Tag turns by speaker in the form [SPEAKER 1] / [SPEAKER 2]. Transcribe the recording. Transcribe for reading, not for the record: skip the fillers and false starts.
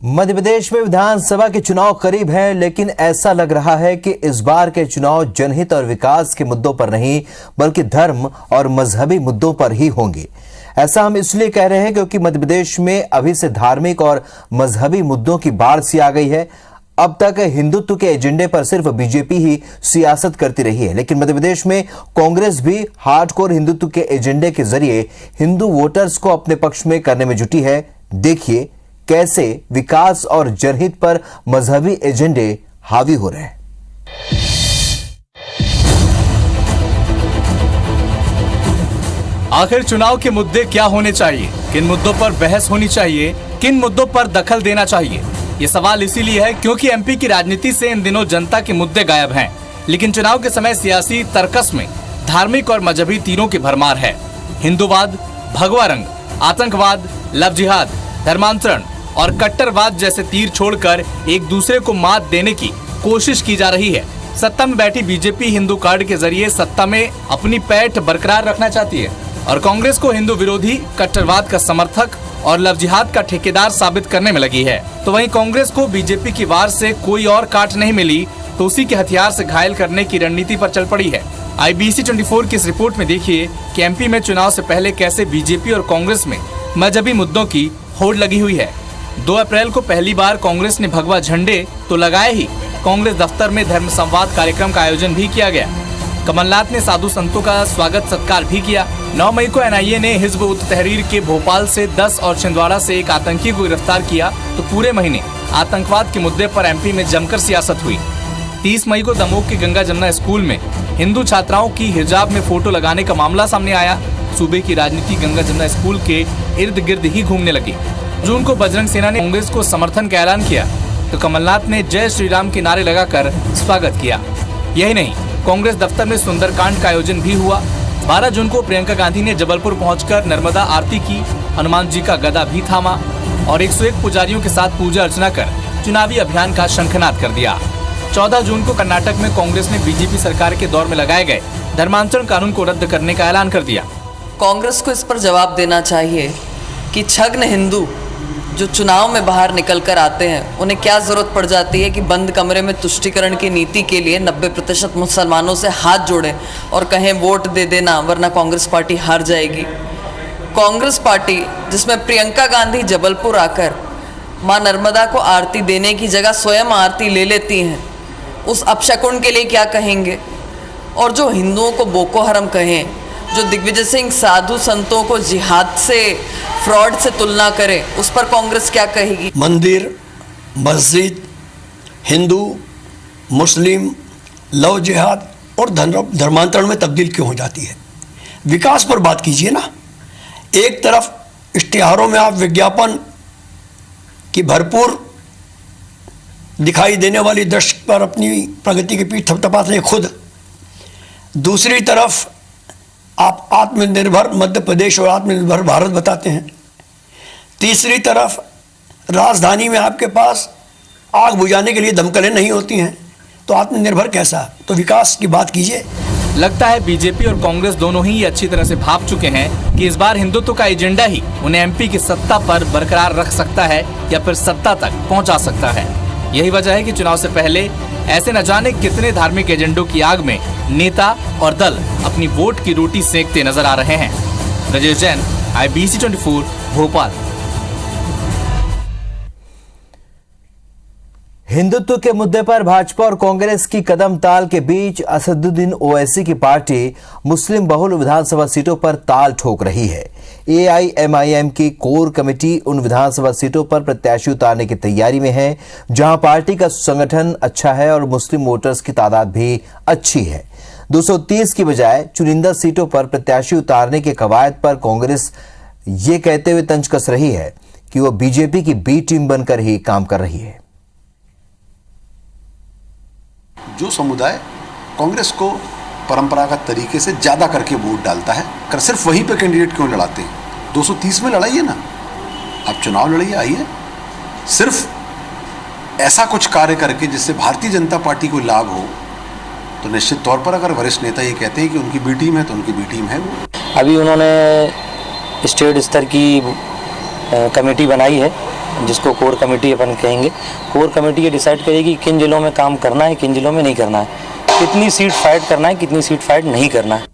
[SPEAKER 1] मध्य प्रदेश में विधानसभा के चुनाव करीब हैं, लेकिन ऐसा लग रहा है कि इस बार के चुनाव जनहित और विकास के मुद्दों पर नहीं बल्कि धर्म और मजहबी मुद्दों पर ही होंगे। ऐसा हम इसलिए कह रहे हैं क्योंकि मध्य प्रदेश में अभी से धार्मिक और मजहबी मुद्दों की बाढ़ सी आ गई है। अब तक हिंदुत्व के एजेंडे पर सिर्फ बीजेपी ही सियासत करती रही है, लेकिन मध्य प्रदेश में कांग्रेस भी हार्डकोर हिंदुत्व के एजेंडे के जरिए हिंदू वोटर्स को अपने पक्ष में करने में जुटी है। देखिए कैसे विकास और जनहित पर मजहबी एजेंडे हावी हो रहे हैं।
[SPEAKER 2] आखिर चुनाव के मुद्दे क्या होने चाहिए, किन मुद्दों पर बहस होनी चाहिए, किन मुद्दों पर दखल देना चाहिए? ये सवाल इसीलिए है क्योंकि एमपी की राजनीति से इन दिनों जनता के मुद्दे गायब हैं, लेकिन चुनाव के समय सियासी तर्कस में धार्मिक और मजहबी तीरों की भरमार है। हिंदूवाद, भगवा रंग, आतंकवाद, लव जिहाद, धर्मांतरण और कट्टरवाद जैसे तीर छोड़कर एक दूसरे को मात देने की कोशिश की जा रही है। सत्ता में बैठी बीजेपी हिंदू कार्ड के जरिए सत्ता में अपनी पैठ बरकरार रखना चाहती है और कांग्रेस को हिंदू विरोधी, कट्टरवाद का समर्थक और लव जिहाद का ठेकेदार साबित करने में लगी है। तो वहीं कांग्रेस को बीजेपी की वार से कोई और काट नहीं मिली तो उसी के हथियार से घायल करने की रणनीति पर चल पड़ी है। IBC 24 की इस रिपोर्ट में देखिए कि एमपी में चुनाव से पहले कैसे बीजेपी और कांग्रेस में मजहबी मुद्दों की होड़ लगी हुई है। 2 अप्रैल को पहली बार कांग्रेस ने भगवा झंडे तो लगाए ही, कांग्रेस दफ्तर में धर्म संवाद कार्यक्रम का आयोजन भी किया गया। कमलनाथ ने साधु संतों का स्वागत सत्कार भी किया। 9 मई को NIA ने हिजब उत तहरीर के भोपाल से 10 और छिंदवाड़ा से एक आतंकी को गिरफ्तार किया तो पूरे महीने आतंकवाद के मुद्दे पर एमपी में जमकर सियासत हुई। 30 मई को दमोह के गंगा जमुना स्कूल में हिंदू छात्राओं की हिजाब में फोटो लगाने का मामला सामने आया। सूबे की राजनीति गंगा जमुना स्कूल के इर्द गिर्द ही घूमने लगी। जून को बजरंग सेना ने कांग्रेस को समर्थन का ऐलान किया तो कमलनाथ ने जय श्री राम के नारे लगाकर स्वागत किया। यही नहीं, कांग्रेस दफ्तर में सुंदरकांड का आयोजन भी हुआ। 12 जून को प्रियंका गांधी ने जबलपुर पहुंचकर नर्मदा आरती की, हनुमान जी का गदा भी थामा और 101 पुजारियों के साथ पूजा अर्चना कर चुनावी अभियान का शंखनाद कर दिया। 14 जून को कर्नाटक में कांग्रेस ने बीजेपी सरकार के दौर में लगाए गए धर्मांतरण कानून को रद्द करने का ऐलान कर दिया।
[SPEAKER 3] कांग्रेस को इस पर जवाब देना चाहिए कि छद्म हिंदू जो चुनाव में बाहर निकल कर आते हैं, उन्हें क्या जरूरत पड़ जाती है कि बंद कमरे में तुष्टीकरण की नीति के लिए 90% मुसलमानों से हाथ जोड़ें और कहें वोट दे देना वरना कांग्रेस पार्टी हार जाएगी। कांग्रेस पार्टी जिसमें प्रियंका गांधी जबलपुर आकर मां नर्मदा को आरती देने की जगह स्वयं आरती ले लेती हैं, उस अपशकुन के लिए क्या कहेंगे? और जो हिंदुओं को बोको हरम कहें, जो दिग्विजय सिंह साधु संतों को जिहाद से, फ्रॉड से तुलना करे, उस पर कांग्रेस क्या कहेगी?
[SPEAKER 4] मंदिर, मस्जिद, हिंदू, मुस्लिम, लव जिहाद और धर्मांतरण में तब्दील क्यों हो जाती है? विकास पर बात कीजिए ना। एक तरफ इश्तिहारों में आप विज्ञापन की भरपूर दिखाई देने वाली दृश्य पर अपनी प्रगति की पीठ थपथपाते हैं खुद, दूसरी तरफ आप आत्मनिर्भर मध्य प्रदेश और आत्मनिर्भर भारत बताते हैं, तीसरी तरफ राजधानी में आपके पास आग बुझाने के लिए दमकलें नहीं होती हैं, तो आत्मनिर्भर कैसा? तो विकास की बात कीजिए।
[SPEAKER 2] लगता है बीजेपी और कांग्रेस दोनों ही अच्छी तरह से भाप चुके हैं कि इस बार हिंदुत्व का एजेंडा ही उन्हें एमपी की सत्ता पर बरकरार रख सकता है या फिर सत्ता तक पहुंचा सकता है। यही वजह है कि चुनाव से पहले ऐसे न जाने कितने धार्मिक एजेंडों की आग में नेता और दल अपनी वोट की रोटी सेकते नजर आ रहे हैं। राजेश जैन, IBC 24, भोपाल।
[SPEAKER 1] हिंदुत्व के मुद्दे पर भाजपा और कांग्रेस की कदम ताल के बीच असदुद्दीन ओवैसी की पार्टी मुस्लिम बहुल विधानसभा सीटों पर ताल ठोक रही है। AIMIM की कोर कमेटी उन विधानसभा सीटों पर प्रत्याशी उतारने की तैयारी में है जहां पार्टी का संगठन अच्छा है और मुस्लिम वोटर्स की तादाद भी अच्छी है। 230 की बजाय चुनिंदा सीटों पर प्रत्याशी उतारने के कवायद पर कांग्रेस ये कहते हुए तंज कस रही है कि वो बीजेपी की बी टीम बनकर ही काम कर रही है।
[SPEAKER 5] जो समुदाय कांग्रेस को परंपरागत तरीके से ज़्यादा करके वोट डालता है, कर सिर्फ वहीं पे कैंडिडेट क्यों लड़ाते हैं? 230 में लड़ाइए ना, आप चुनाव लड़ाइए, आइए। सिर्फ ऐसा कुछ कार्य करके जिससे भारतीय जनता पार्टी को लाभ हो, तो निश्चित तौर पर अगर वरिष्ठ नेता ये कहते हैं कि उनकी बी टीम है तो उनकी बी टीम है वो।
[SPEAKER 6] अभी उन्होंने स्टेट स्तर की कमेटी बनाई है जिसको कोर कमेटी अपन कहेंगे। कोर कमेटी ये डिसाइड करेगी किन जिलों में काम करना है, किन जिलों में नहीं करना है, कितनी सीट फाइट करना है, कितनी सीट फाइट नहीं करना है।